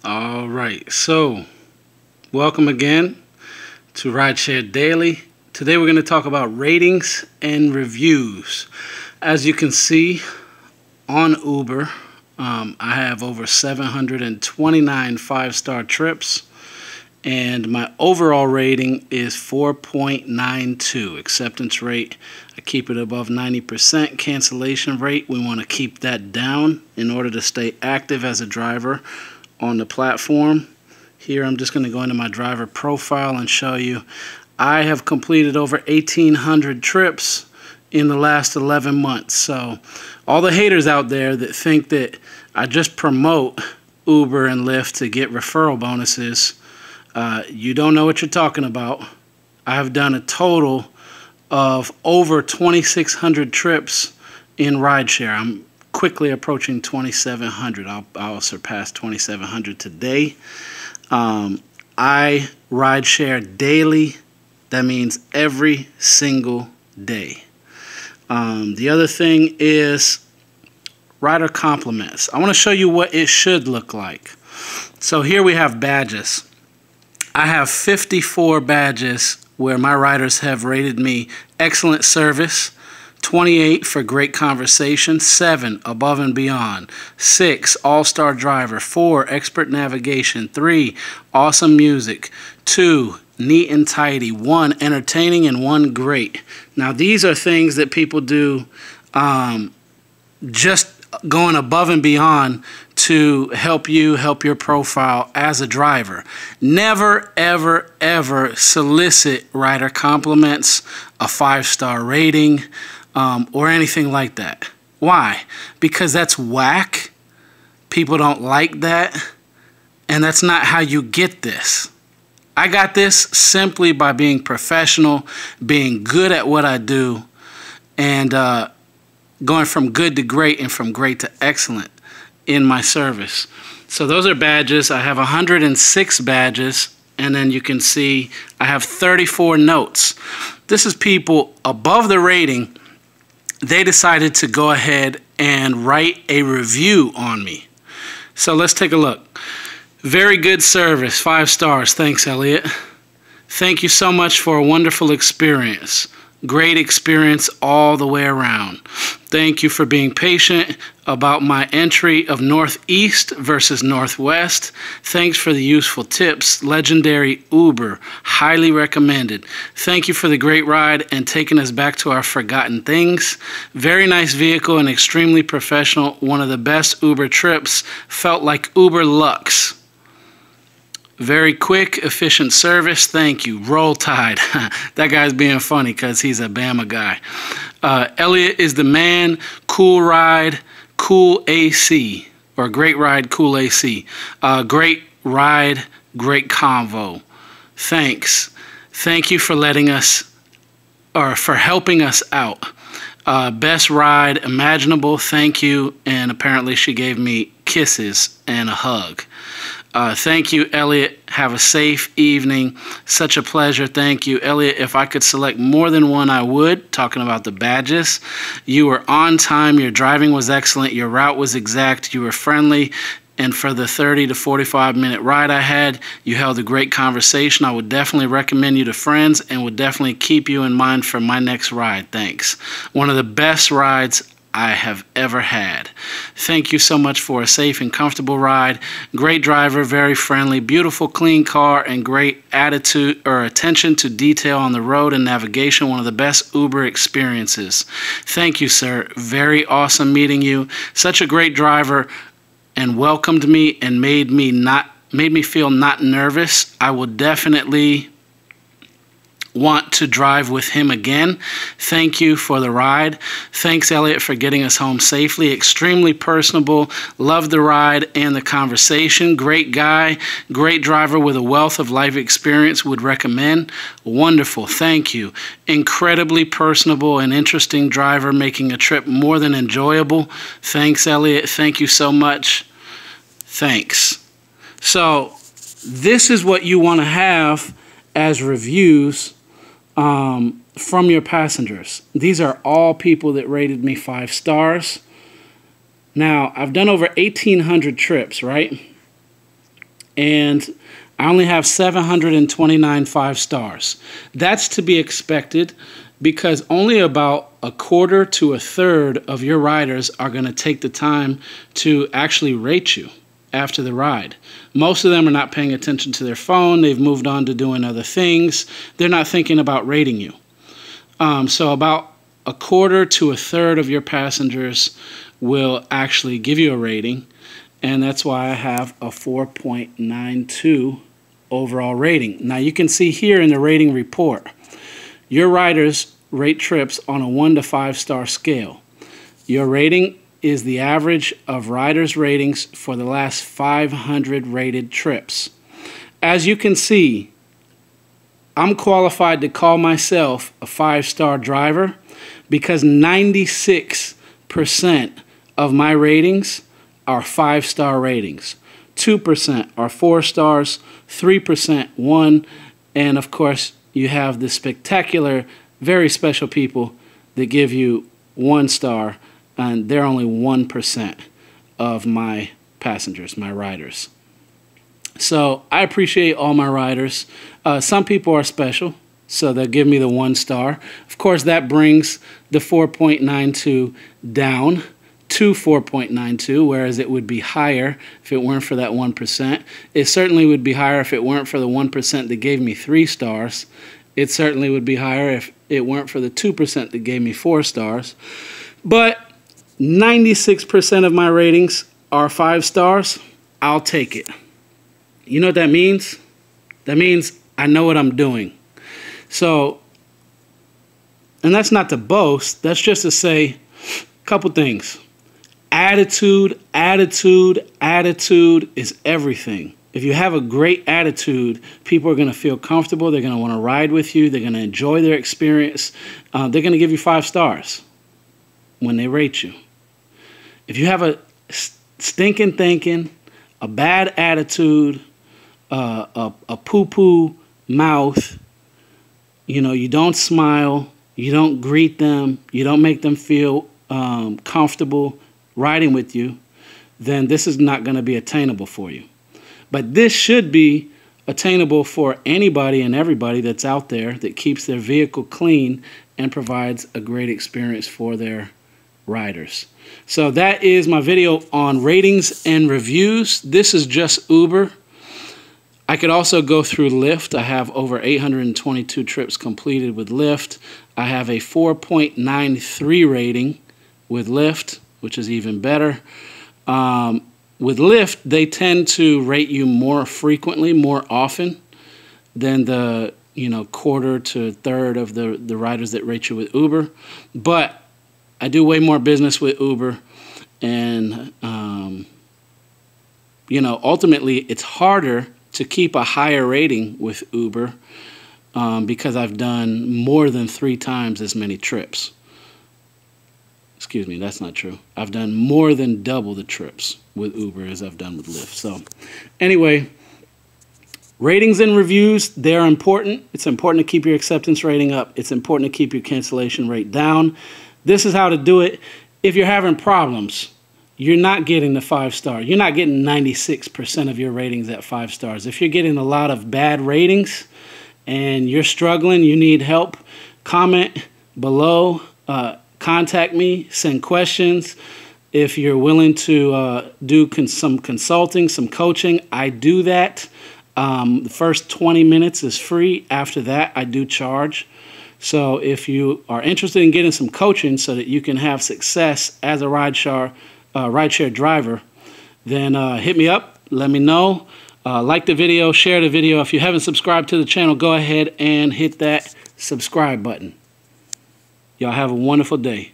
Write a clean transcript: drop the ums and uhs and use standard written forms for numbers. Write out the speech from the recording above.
All right, so welcome again to Rideshare Daily. Today we're going to talk about ratings and reviews. As you can see on Uber, I have over 729 five-star trips, and my overall rating is 4.92. Acceptance rate, I keep it above 90%. Cancellation rate, we want to keep that down in order to stay active as a driver on the platform. Here I'm just going to go into my driver profile and show you I have completed over 1,800 trips in the last 11 months. So all the haters out there that think that I just promote Uber and Lyft to get referral bonuses, you don't know what you're talking about. I've done a total of over 2,600 trips in rideshare. I'm quickly approaching 2,700. I'll surpass 2,700 today. I rideshare daily. That means every single day. The other thing is rider compliments. I want to show you what it should look like. So here we have badges. I have 54 badges where my riders have rated me excellent service, 28 for great conversation, 7 above and beyond, 6 all-star driver, 4 expert navigation, 3 awesome music, 2 neat and tidy, 1 entertaining, and 1 great. Now these are things that people do just going above and beyond to help you help your profile as a driver. Never, ever, ever solicit rider compliments, a 5-star rating, or anything like that. Why? Because that's whack. People don't like that, and that's not how you get this. I got this simply by being professional, being good at what I do, and going from good to great and from great to excellent in my service. So those are badges. I have 106 badges, and then you can see I have 34 notes. This is people above the rating. They decided to go ahead and write a review on me. So let's take a look. Very good service, 5 stars. Thanks, Elliot. Thank you so much for a wonderful experience. Great experience all the way around. Thank you for being patient about my entry of Northeast versus Northwest. Thanks for the useful tips. Legendary Uber. Highly recommended. Thank you for the great ride and taking us back to our forgotten things. Very nice vehicle and extremely professional. One of the best Uber trips. Felt like Uber Lux. Very quick, efficient service. Thank you. Roll Tide. That guy's being funny because he's a Bama guy. Elliot is the man. Cool ride, cool AC. Or great ride, cool AC. Great ride, great convo. Thanks. Thank you for letting us, or for helping us out. Best ride imaginable. Thank you. And apparently she gave me kisses and a hug. Thank you, Elliot. Have a safe evening. Such a pleasure. Thank you, Elliot. If I could select more than one, I would. Talking about the badges. You were on time. Your driving was excellent. Your route was exact. You were friendly. And for the 30 to 45-minute ride I had, you held a great conversation. I would definitely recommend you to friends and would definitely keep you in mind for my next ride. Thanks. One of the best rides I have ever had. Thank you so much for a safe and comfortable ride. Great driver, very friendly, beautiful, clean car, and great attitude or attention to detail on the road and navigation. One of the best Uber experiences. Thank you, sir. Very awesome meeting you. Such a great driver and welcomed me and made me feel not nervous. I will definitely want to drive with him again. Thank you for the ride. Thanks, Elliot, for getting us home safely. Extremely personable. Loved the ride and the conversation. Great guy. Great driver with a wealth of life experience. Would recommend. Wonderful. Thank you. Incredibly personable and interesting driver, making a trip more than enjoyable. Thanks, Elliot. Thank you so much. Thanks. So this is what you want to have as reviews from your passengers. These are all people that rated me 5 stars. Now, I've done over 1,800 trips, right? and I only have 729 5 stars. That's to be expected because only about a quarter to a third of your riders are going to take the time to actually rate you after the ride. Most of them are not paying attention to their phone. They've moved on to doing other things. They're not thinking about rating you. So about a quarter to a third of your passengers will actually give you a rating, and that's why I have a 4.92 overall rating. Now you can see here in the rating report, your riders rate trips on a 1 to 5 star scale. Your rating is the average of riders' ratings for the last 500 rated trips. As you can see, I'm qualified to call myself a 5-star driver because 96% of my ratings are 5-star ratings. 2% are 4 stars, 3% 1, and of course you have the spectacular, very special people that give you 1 star, and they're only 1% of my passengers, my riders. So I appreciate all my riders. Some people are special, so they'll give me the 1 star. Of course, that brings the 4.92 down to 4.92, whereas it would be higher if it weren't for that 1%. It certainly would be higher if it weren't for the 1% that gave me 3 stars. It certainly would be higher if it weren't for the 2% that gave me 4 stars. But 96% of my ratings are 5 stars. I'll take it. You know what that means? That means I know what I'm doing. So, and that's not to boast. That's just to say a couple things. Attitude, attitude, attitude is everything. If you have a great attitude, people are going to feel comfortable. They're going to want to ride with you. They're going to enjoy their experience. They're going to give you 5 stars when they rate you. If you have a stinking thinking, a bad attitude, a poo-poo mouth, you don't smile, you don't greet them, you don't make them feel comfortable riding with you, then this is not going to be attainable for you. But this should be attainable for anybody and everybody that's out there that keeps their vehicle clean and provides a great experience for their riders. So that is my video on ratings and reviews. This is just Uber. I could also go through Lyft. I have over 822 trips completed with Lyft. I have a 4.93 rating with Lyft, which is even better. With Lyft, they tend to rate you more frequently, more often than the quarter to a third of the riders that rate you with Uber. But I do way more business with Uber, and ultimately it's harder to keep a higher rating with Uber because I've done more than 3 times as many trips. Excuse me, that's not true. I've done more than double the trips with Uber as I've done with Lyft. So anyway, ratings and reviews, they're important. It's important to keep your acceptance rating up. It's important to keep your cancellation rate down. This is how to do it. If you're having problems, you're not getting the 5 star. You're not getting 96% of your ratings at 5 stars. If you're getting a lot of bad ratings and you're struggling, you need help, comment below. Contact me, send questions. If you're willing to do some consulting, some coaching, I do that. The first 20 minutes is free. After that, I do charge. So if you are interested in getting some coaching so that you can have success as a rideshare driver, then hit me up. Let me know. Like the video, share the video. If you haven't subscribed to the channel, go ahead and hit that subscribe button. Y'all have a wonderful day.